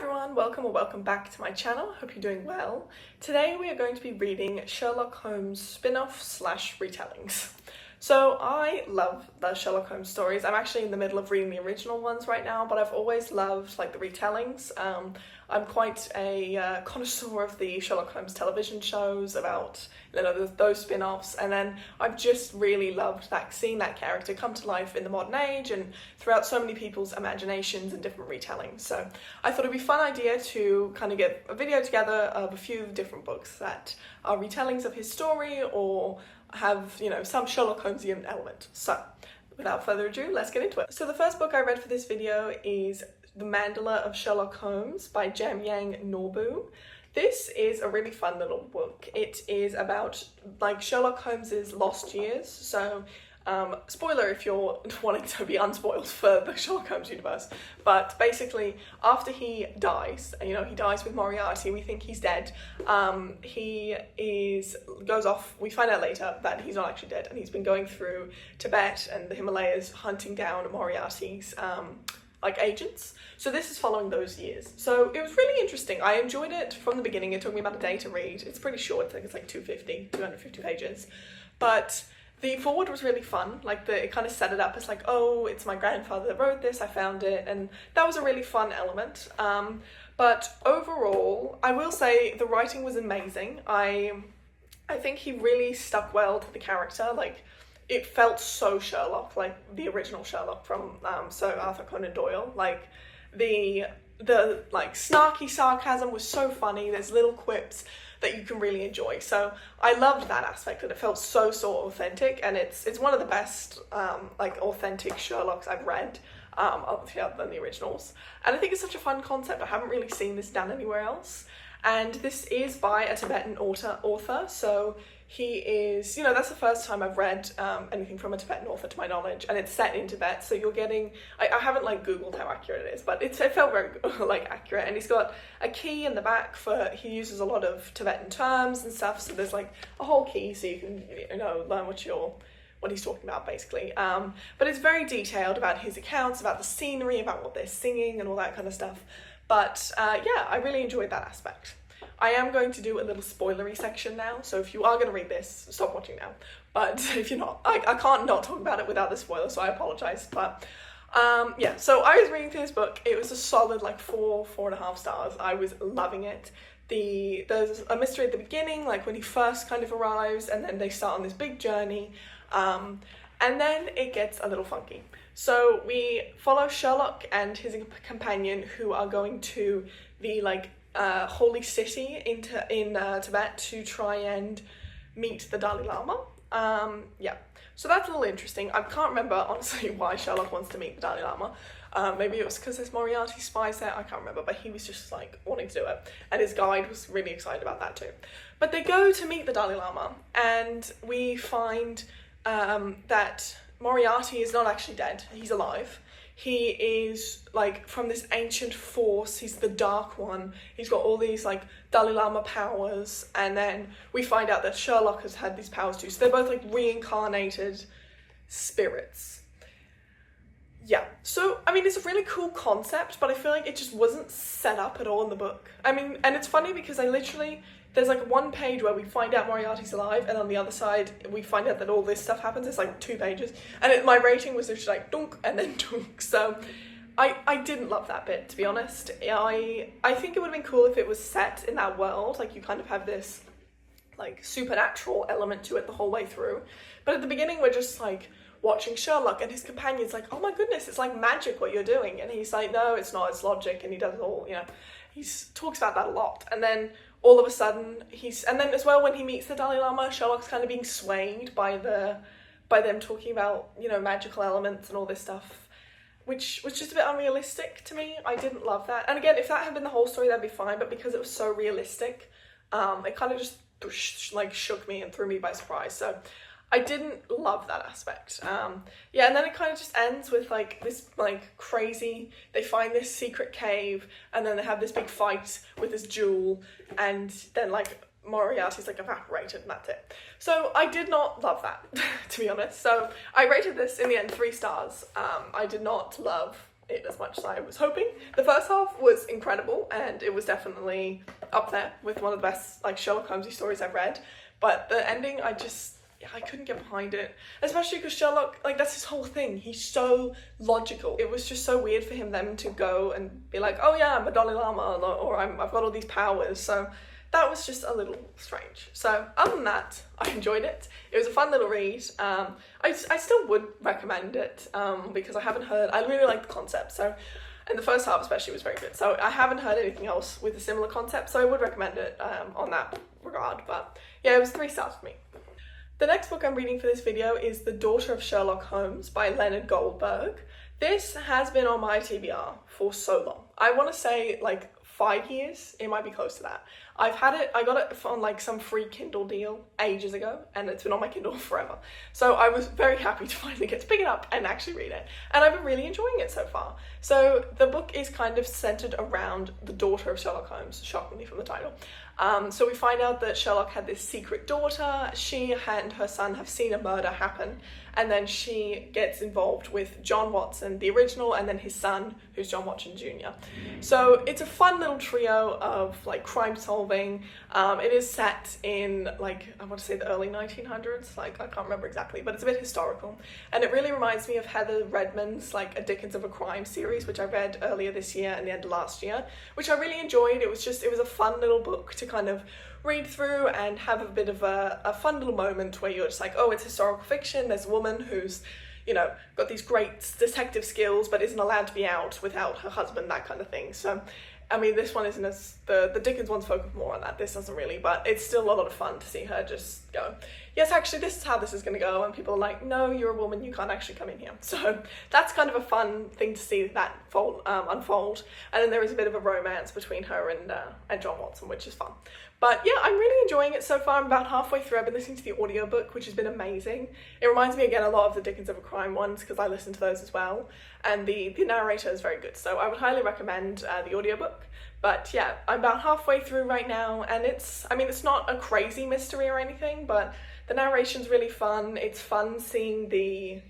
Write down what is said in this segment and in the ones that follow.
everyone, welcome or welcome back to my channel. Hope you're doing well. Today we are going to be reading Sherlock Holmes spin-off slash retellings. So I love the Sherlock Holmes stories. I'm actually in the middle of reading the original ones right now, but I've always loved like the retellings. I'm quite a connoisseur of the Sherlock Holmes television shows about, you know, those spin-offs, and then I've just really loved that, seeing that character come to life in the modern age and throughout so many people's imaginations and different retellings. So I thought it'd be a fun idea to kind of get a video together of a few different books that are retellings of his story or have, you know, some Sherlock Holmesian element. So without further ado, let's get into it. So the first book I read for this video is The Mandala of Sherlock Holmes by Jamyang Norbu. This is a really fun little book. It is about like Sherlock Holmes's lost years. So spoiler if you're wanting to be unspoiled for the Sherlock Holmes universe, but basically after he dies, you know, he dies with Moriarty, we think he's dead. Goes off, we find out later that he's not actually dead, and he's been going through Tibet and the Himalayas hunting down Moriarty's like agents. So this is following those years. So it was really interesting. I enjoyed it from the beginning. It took me about a day to read. It's pretty short. I think it's like 250 pages. But the foreword was really fun. Like it kind of set it up as like, oh, it's my grandfather that wrote this. I found it. And that was a really fun element. But overall, I will say the writing was amazing. I think he really stuck well to the character. Like, it felt so Sherlock, like the original Sherlock from Sir Arthur Conan Doyle. Like the like snarky sarcasm was so funny. There's little quips that you can really enjoy. So I loved that aspect, that it felt so authentic, and it's one of the best like authentic Sherlocks I've read, obviously other than the originals. And I think it's such a fun concept. I haven't really seen this done anywhere else. And this is by a Tibetan author, so he is, you know, that's the first time I've read anything from a Tibetan author to my knowledge, and it's set in Tibet, so you're getting, I haven't like googled how accurate it is, but it felt very like accurate. And he's got a key in the back for, he uses a lot of Tibetan terms and stuff, so there's like a whole key so you can, you know, learn what he's talking about basically. But it's very detailed about his accounts, about the scenery, about what they're singing and all that kind of stuff. But yeah, I really enjoyed that aspect. I am going to do a little spoilery section now, so if you are going to read this, stop watching now. But if you're not, I can't not talk about it without the spoiler, so I apologise. But yeah, so I was reading through this book. It was a solid like 4.5 stars. I was loving it. There's a mystery at the beginning, like when he first kind of arrives, and then they start on this big journey, and then it gets a little funky. So we follow Sherlock and his companion, who are going to the like holy city in Tibet to try and meet the Dalai Lama. Yeah, so that's a little interesting. I can't remember honestly why Sherlock wants to meet the Dalai Lama. Maybe it was because there's Moriarty spies there, I can't remember, but he was just like wanting to do it, and his guide was really excited about that too. But they go to meet the Dalai Lama, and we find that Moriarty is not actually dead, he's alive. He is like from this ancient force, he's the Dark One, he's got all these like Dalai Lama powers, and then we find out that Sherlock has had these powers too, so they're both like reincarnated spirits. Yeah, so I mean it's a really cool concept, but I feel like it just wasn't set up at all in the book. I mean, and it's funny because there's like one page where we find out Moriarty's alive, and on the other side we find out that all this stuff happens. It's like 2 pages, and my rating was just like dunk and then dunk. So I didn't love that bit, to be honest. I think it would have been cool if it was set in that world, like you kind of have this like supernatural element to it the whole way through. But at the beginning we're just like watching Sherlock, and his companion's like, oh my goodness, it's like magic what you're doing, and he's like, no, it's not, it's logic, and he does it all, you know, he talks about that a lot. And then all of a sudden and then as well when he meets the Dalai Lama, Sherlock's kind of being swayed by them talking about, you know, magical elements and all this stuff, which was just a bit unrealistic to me. I didn't love that. And again, if that had been the whole story, that'd be fine, but because it was so realistic, it kind of just like shook me and threw me by surprise. So I didn't love that aspect. Yeah, and then it kind of just ends with like this like crazy, they find this secret cave, and then they have this big fight with this jewel, and then like Moriarty's like evaporated, and that's it. So I did not love that, to be honest. So I rated this in the end 3 stars. I did not love it as much as I was hoping. The first half was incredible, and it was definitely up there with one of the best like Sherlock Holmes stories I've read. But the ending, I couldn't get behind it, especially because Sherlock, like, that's his whole thing. He's so logical. It was just so weird for him then to go and be like, oh yeah, I'm a Dalai Lama, or I've got all these powers. So that was just a little strange. So other than that, I enjoyed it. It was a fun little read. I still would recommend it because I really like the concept. So, and the first half especially was very good. So I haven't heard anything else with a similar concept, so I would recommend it on that regard. But yeah, it was 3 stars for me. The next book I'm reading for this video is The Daughter of Sherlock Holmes by Leonard Goldberg. This has been on my TBR for so long. I want to say like 5 years, it might be close to that. I got it on like some free Kindle deal ages ago, and it's been on my Kindle forever. So I was very happy to finally get to pick it up and actually read it. And I've been really enjoying it so far. So the book is kind of centered around the daughter of Sherlock Holmes, shockingly from the title. So we find out that Sherlock had this secret daughter. She and her son have seen a murder happen, and then she gets involved with John Watson, the original, and then his son, who's John Watson Jr. So it's a fun little trio of like crime solving. It is set in like, I want to say the early 1900s, like I can't remember exactly, but it's a bit historical. And it really reminds me of Heather Redmond's like A Dickens of a Crime series, which I read earlier this year and the end of last year, which I really enjoyed. It was a fun little book to kind of read through and have a bit of a fun little moment where you're just like, oh, it's historical fiction. There's a woman who's, you know, got these great detective skills but isn't allowed to be out without her husband, that kind of thing. So I mean, this one isn't as, the Dickens one's focused more on that, this doesn't really, but it's still a lot of fun to see her just go, yes, actually, this is how this is going to go, and people are like, no, you're a woman, you can't actually come in here. So that's kind of a fun thing to see that unfold, and then there is a bit of a romance between her and John Watson, which is fun. But yeah, I'm really enjoying it so far. I'm about halfway through. I've been listening to the audiobook, which has been amazing. It reminds me again a lot of the Dickens of a Crime ones, because I listen to those as well, and the narrator is very good, so I would highly recommend the audiobook. But yeah, I'm about halfway through right now, and it's not a crazy mystery or anything, but the narration's really fun. It's fun seeing the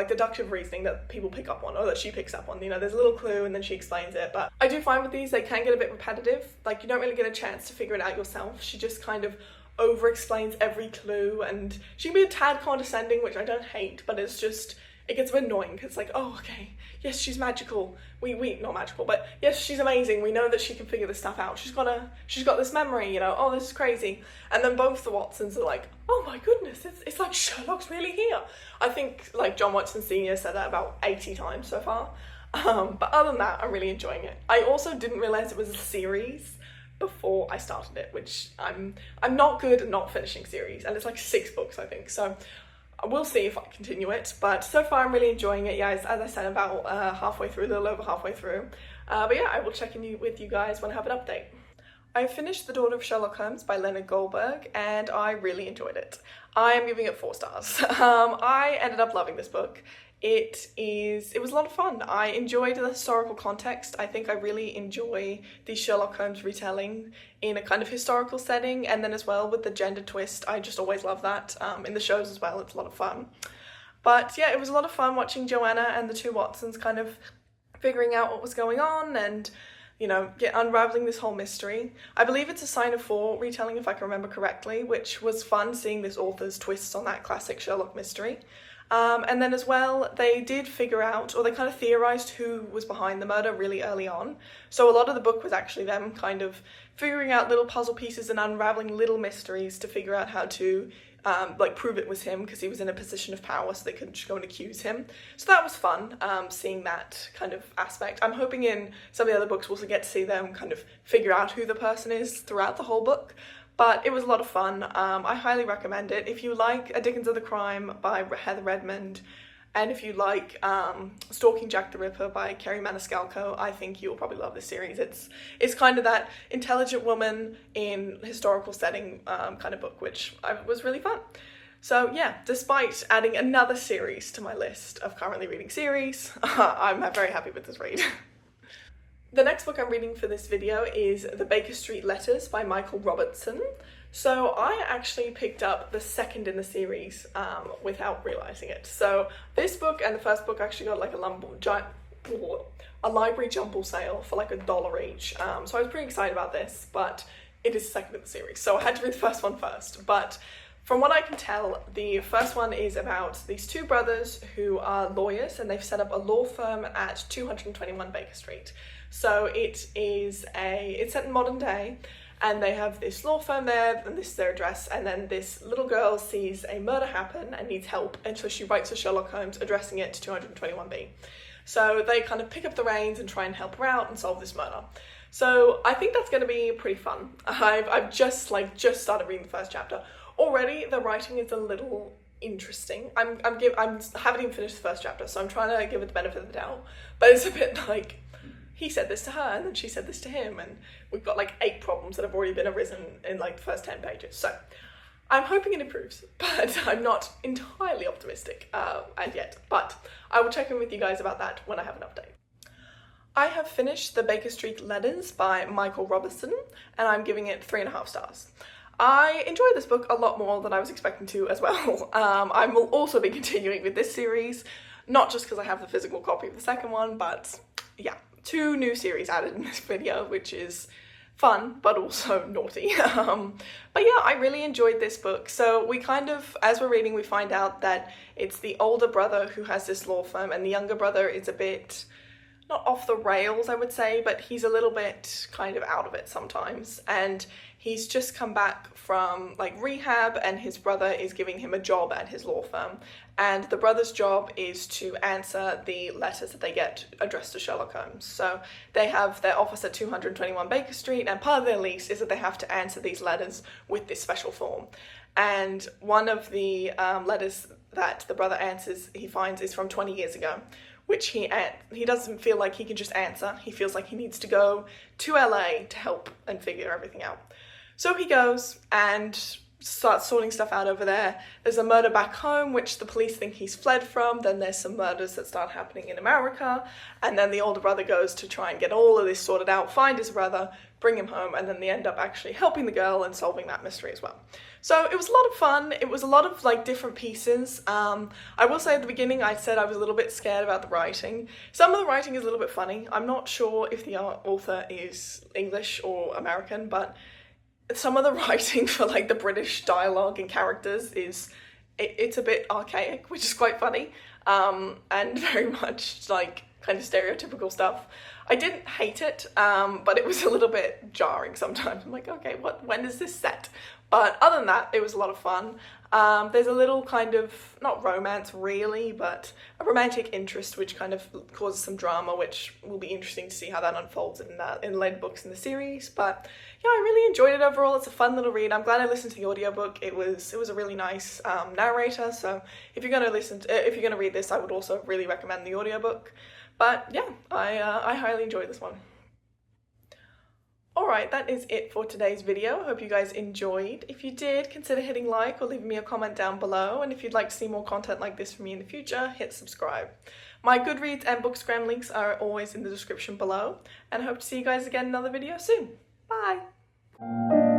deductive reasoning that people pick up on, or that she picks up on. You know, there's a little clue and then she explains it. But I do find with these, they can get a bit repetitive. Like, you don't really get a chance to figure it out yourself. She just kind of over explains every clue, and she can be a tad condescending, which I don't hate, but it's just, it gets a bit annoying because it's like, oh, okay, yes, she's magical. We not magical, but yes, she's amazing. We know that she can figure this stuff out. She's got this memory, you know, oh, this is crazy. And then both the Watsons are like, oh my goodness, it's like Sherlock's really here. I think like John Watson Sr. said that about 80 times so far. But other than that, I'm really enjoying it. I also didn't realize it was a series before I started it, which I'm not good at not finishing series, and it's like 6 books, I think. So we'll see if I continue it, but so far I'm really enjoying it. Yeah, as I said, about halfway through, a little over halfway through. But yeah, I will check in with you guys when I have an update. I finished The Daughter of Sherlock Holmes by Leonard Goldberg, and I really enjoyed it. I am giving it 4 stars. I ended up loving this book. It was a lot of fun. I enjoyed the historical context. I think I really enjoy the Sherlock Holmes retelling in a kind of historical setting, and then as well with the gender twist. I just always love that in the shows as well. It's a lot of fun. But yeah, it was a lot of fun watching Joanna and the 2 Watsons kind of figuring out what was going on and, you know, unraveling this whole mystery. I believe it's a Sign of 4 retelling, if I can remember correctly, which was fun seeing this author's twists on that classic Sherlock mystery. And then as well, they did figure out, or they kind of theorized who was behind the murder really early on. So a lot of the book was actually them kind of figuring out little puzzle pieces and unraveling little mysteries to figure out how to prove it was him, because he was in a position of power, so they couldn't just go and accuse him. So that was fun, seeing that kind of aspect. I'm hoping in some of the other books we'll get to see them kind of figure out who the person is throughout the whole book. But it was a lot of fun. I highly recommend it. If you like A Dickens of the Crime by Heather Redmond, and if you like Stalking Jack the Ripper by Kerry Maniscalco, I think you'll probably love this series. It's kind of that intelligent woman in historical setting kind of book, which was really fun. So yeah, despite adding another series to my list of currently reading series, I'm very happy with this read. The next book I'm reading for this video is The Baker Street Letters by Michael Robertson. So I actually picked up the second in the series without realising it. So this book and the first book actually got like a library jumble sale for like $1 each. So I was pretty excited about this, but it is the second in the series. So I had to read the first one first. But from what I can tell, the first one is about these two brothers who are lawyers, and they've set up a law firm at 221 Baker Street. So it's set in modern day, and they have this law firm there, and this is their address, and then this little girl sees a murder happen and needs help, and so she writes to Sherlock Holmes addressing it to 221B. So they kind of pick up the reins and try and help her out and solve this murder. So I think that's going to be pretty fun. I've just started reading the first chapter. Already the writing is a little interesting. I haven't even finished the first chapter, so I'm trying to give it the benefit of the doubt. But it's a bit like, he said this to her, and then she said this to him, and we've got like 8 problems that have already been arisen in like the first 10 pages. So I'm hoping it improves, but I'm not entirely optimistic as yet. But I will check in with you guys about that when I have an update. I have finished The Baker Street Letters by Michael Robertson, and I'm giving it 3.5 stars. I enjoyed this book a lot more than I was expecting to as well. I will also be continuing with this series, not just because I have the physical copy of the second one, but yeah, 2 new series added in this video, which is fun, but also naughty. But yeah, I really enjoyed this book. So we kind of, as we're reading, we find out that it's the older brother who has this law firm, and the younger brother is a bit, not off the rails, I would say, but he's a little bit kind of out of it sometimes. And he's just come back from like rehab, and his brother is giving him a job at his law firm. And the brother's job is to answer the letters that they get addressed to Sherlock Holmes. So they have their office at 221 Baker Street, and part of their lease is that they have to answer these letters with this special form. And one of the letters that the brother answers, he finds, is from 20 years ago, which he doesn't feel like he can just answer. He feels like he needs to go to LA to help and figure everything out. So he goes and starts sorting stuff out over there. There's a murder back home, which the police think he's fled from. Then there's some murders that start happening in America. And then the older brother goes to try and get all of this sorted out, find his brother, bring him home, and then they end up actually helping the girl and solving that mystery as well. So it was a lot of fun. It was a lot of like different pieces. I will say at the beginning, I said I was a little bit scared about the writing. Some of the writing is a little bit funny. I'm not sure if the author is English or American, but some of the writing for like the British dialogue and characters it's a bit archaic, which is quite funny, and very much like kind of stereotypical stuff. I didn't hate it, but it was a little bit jarring sometimes. I'm like, okay, when is this set? But other than that, it was a lot of fun. There's a little kind of, not romance really, but a romantic interest which kind of causes some drama, which will be interesting to see how that unfolds in later books in the series. But yeah, I really enjoyed it overall. It's a fun little read. I'm glad I listened to the audiobook. It was a really nice narrator. So if you're gonna read this, I would also really recommend the audiobook. But yeah, I highly enjoyed this one. Alright, that is it for today's video. I hope you guys enjoyed. If you did, consider hitting like or leaving me a comment down below. And if you'd like to see more content like this from me in the future, hit subscribe. My Goodreads and Bookstagram links are always in the description below. And I hope to see you guys again in another video soon. Bye!